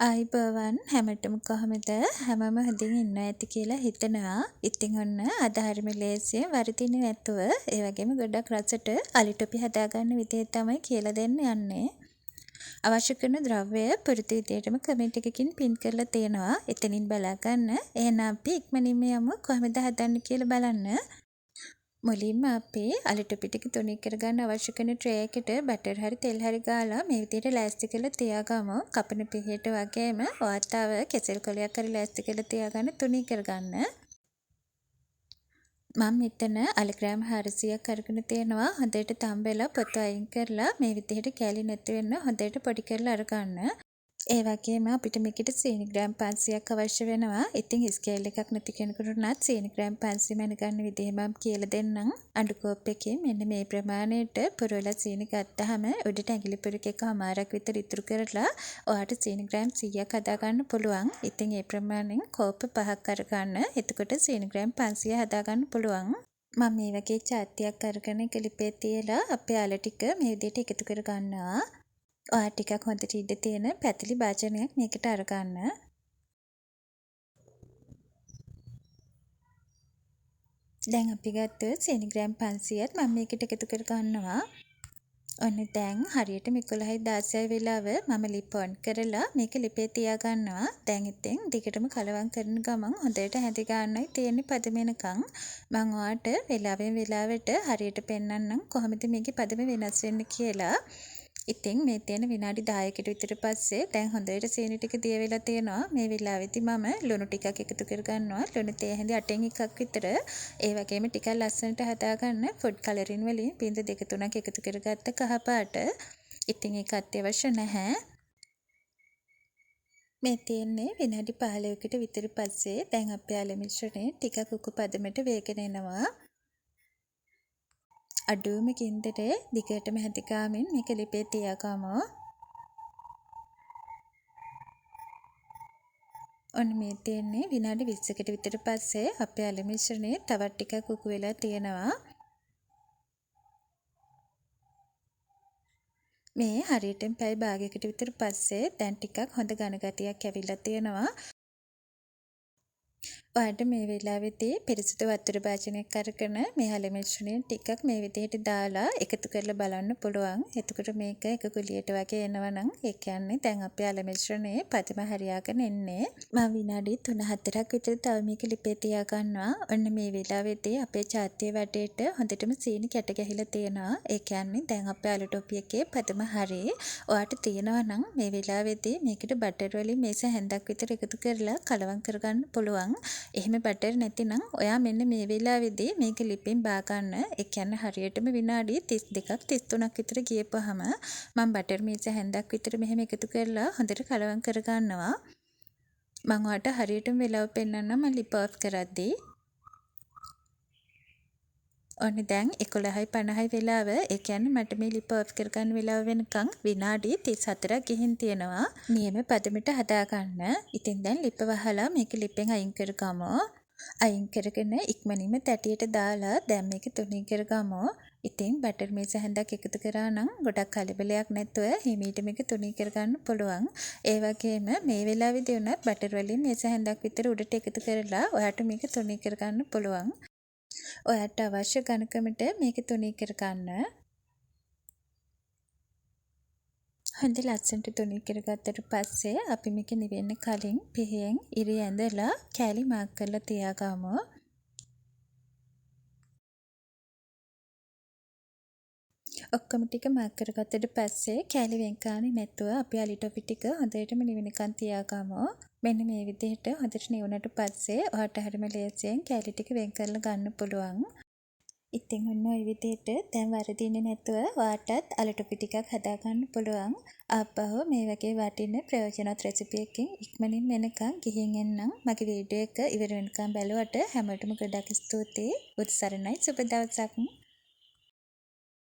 ආයිබෝවන් හැමටම කොහොමද හැමම හොඳින් ඉන්න ඇති කියලා හිතනවා. ඉතින් ඔන්න අද හරිම ලේසියෙන් වර්ධින්නේ නැතුව ඒ වගේම ගොඩක් රසට අලි ටොපි හදාගන්න විදිහ තමයි කියලා දෙන්න යන්නේ. අවශ්‍ය කරන ද්‍රව්‍ය පුරුදු විදිහටම කමෙන්ට් එකකින් පින් කරලා තියෙනවා. එතනින් බලා ගන්න. එහෙනම් අපි ඉක්මනින්ම යමු කොහොමද හදන්නේ කියලා බලන්න. මුලින්ම අපි අලි ටොපි ටික තුනී කරගන්න අවශ්‍ය කරන ට්‍රේ එකට බටර් හරි තෙල් හරි ගාලා මේ විදිහට ලෑස්ති කරලා තියාගමු. කපන පිහියට වගේම ඔයාතාව කෙසෙල් කොලයක් හරි ලෑස්ති කරලා තියාගන්න තුනී කරගන්න. මම මෙතන අලි ග්‍රෑම් 400ක් අරගෙන තියෙනවා. හොඳට තම්බෙලා පොතු අයින් කරලා මේ විදිහට කැලි නැති වෙන්න හොඳට පොඩි කරලා අරගන්න. ඒ වගේම අපිට මේකට සීනි ග්‍රෑම් 500ක් අවශ්‍ය වෙනවා. ඉතින් ස්කේල් එකක් නැති කෙනෙකුට උනත් සීනි ග්‍රෑම් 500 මැන ගන්න විදිහ මම කියලා දෙන්නම්. අඬු කෝප් එකේ මෙන්න මේ ප්‍රමාණයට පුරවලා සීනි ගත්තාම උඩට ඇඟිලි පුරුක එකමාරක් විතර ඉතුරු කරලා ඔයාට සීනි ග්‍රෑම් 100ක් හදා ගන්න පුළුවන්. ඉතින් ඒ ප්‍රමාණයෙන් කෝප් 5ක් අරගන්න. එතකොට සීනි ග්‍රෑම් 500 හදා ගන්න පුළුවන්. මම මේ වගේ චාත්‍යයක් අරගෙන එක ලිපේ තියලා අපේ අල ටික මේ විදිහට එකතු කර ගන්නවා. ඔයා ටිකක් හොඳට ඉඩ තියෙන පැතිලි භාජනයක් මේකට අරගන්න. දැන් අපි ගත්ත සීනි ග්‍රෑම් 500ත් මම මේකට එකතු කර ගන්නවා. ඔන්න දැන් හරියට 11:16 වෙලාව මම ලිප් ඔන් කරලා මේක ලිපේ තියා ගන්නවා. දැන් ඉතින් දිගටම කලවම් කරන ගමන් හොඳට හැදි ගන්නයි තියෙන්නේ පදම වෙනකන්. මම ඔයාට වෙලාවෙන් වෙලාවට හරියට පෙන්නන්නම් කොහොමද මේකේ පදම වෙනස් වෙන්නේ කියලා. ඉතින් මේ තියෙන විනාඩි 10කට විතර පස්සේ දැන් හොඳට සීනි ටික දිය වෙලා තියෙනවා. මේ වෙලාවෙදි මම ලුණු ටිකක් එකතු කර ගන්නවා. ලුණු තේ හැඳි 8න් එකක් විතර. ඒ වගේම ටිකක් ලස්සනට හදාගන්න ෆුඩ් කලරින් වලින් බින්ද 2-3ක් එකතු කරගත්ත කහ පාට. ඉතින් ඒක අත්‍යවශ්‍ය නැහැ. මේ තියෙන්නේ විනාඩි 15කට විතර පස්සේ දැන් අපේ අල මිශ්‍රණය ටිකක් උකු පදමට වේගෙන එනවා. අඩුවම ගින්දරේ දිගටම හැදිකාමින් මේක ලිපේ තියාගමු. ඔන්න මේ තියෙන්නේ විනාඩි 20කට විතර පස්සේ අපේ අල මිශ්‍රණය තවත් ටිකක් උකු වෙලා තියෙනවා. මේ හරියටම පැය භාගයකට විතර පස්සේ දැන් ටිකක් හොඳ ඝන ගතියක් ඇවිල්ලා තියෙනවා. ඔයාලට මේ වෙලාවේදී පිරිසිදු වතුර භාජනයක් අරගෙන මේ අල මිශ්‍රණය ටිකක් මේ විදිහට දාලා එකතු කරලා බලන්න පුළුවන්. එතකොට මේක එක ගුලියට වගේ එනවනම් ඒ කියන්නේ දැන් අපේ අල මිශ්‍රණයේ පදම හරියාගෙන එන්නේ. මම විනාඩි 3-4ක් විතර තව මේක ලිපේ තියා ගන්නවා. ඔන්න මේ වෙලාවේදී අපේ චාත්‍ය වටේට හොඳටම සීනි කැට ගැහිලා තියෙනවා. ඒ කියන්නේ දැන් අපේ අල ටොපි එකේ පදම හරි. ඔයාට තියෙනවා නම් මේ වෙලාවේදී මේකට බටර් වලින් මේස හැන්දක් විතර එකතු කරලා කලවම් කරගන්න පුළුවන්. එහෙම බටර් නැතිනම් ඔයා මෙන්න මේ වෙලාවේදී මේක ලිපෙන් බා ගන්න. ඒ කියන්නේ හරියටම විනාඩි 32ක් 33ක් විතර ගියපුවාම මම බටර් මේස හැන්දක් විතර මෙහෙම එකතු කරලා හොඳට කලවම් කර ගන්නවා. මම ඔයාලට හරියටම වෙලාව පෙන්නන්නම් මම ලිප් ඔෆ් කරද්දී. ඔන්න දැන් 11:50 වෙලාව. ඒ කියන්නේ මට මේ ලිප් ඔෆ් කරගන්න වෙලාව වෙනකන් විනාඩි 34ක් ගිහින් තියෙනවා. නියම පදමට හදාගන්න. ඉතින් දැන් ලිප් වහලා මේක ලිපෙන් අයින් කරගමු. අයින් කරගෙන ඉක්මනින්ම තැටියට දාලා දැන් මේක තුනී කරගමු. ඉතින් බටර් මේස හැන්දක් එකතු කරා නම් ගොඩක් කලබලයක් නැතුව හිමීට මේක තුනී කරගන්න පුළුවන්. ඒ වගේම මේ වෙලාවේදී උනත් බටර් වලින් මේස හැන්දක් විතර උඩට එකතු කරලා ඔයාට මේක තුනී කරගන්න පුළුවන්. ඔයාට අවශ්‍ය ඝනකමට මේක තුනී කරගන්න. හොඳ ලස්සනට තුනී කරගත්තට පස්සේ අපි මේක නිවෙන්න කලින් පිහියෙන් ඉරි ඇඳලා කෑලි මාක් කරලා තියාගමු. ඔක්කොම ටික මාක් කරගත්තට පස්සේ කෑලි වෙන් කරන්නේ නැතුව අපි අලි ටොපි ටික හොඳටම නිවෙනකන් තියාගමු. මෙන්න මේ විදිහට හොඳට නිවුණට පස්සේ ඔයාට හරිම ලේසියෙන් කෑලි ටික වෙන් කරලා ගන්න පුළුවන්. ඉතින් ඔන්න ඔය විදිහට දැන් වරදින්නේ නැතුව ඔයාටත් අල ටොපි ටිකක් හදා ගන්න පුළුවන්. ආපහු මේ වගේ වටින ප්‍රයෝජනවත් රෙසිපි එකකින් ඉක්මනින් වෙනකන් ගිහින් එන්නම්. මගේ වීඩියෝ එක ඉවර වෙනකන් බැලුවට හැමෝටම ගොඩක් ස්තුතියි. උත් සරණයි සුබ දවසක්.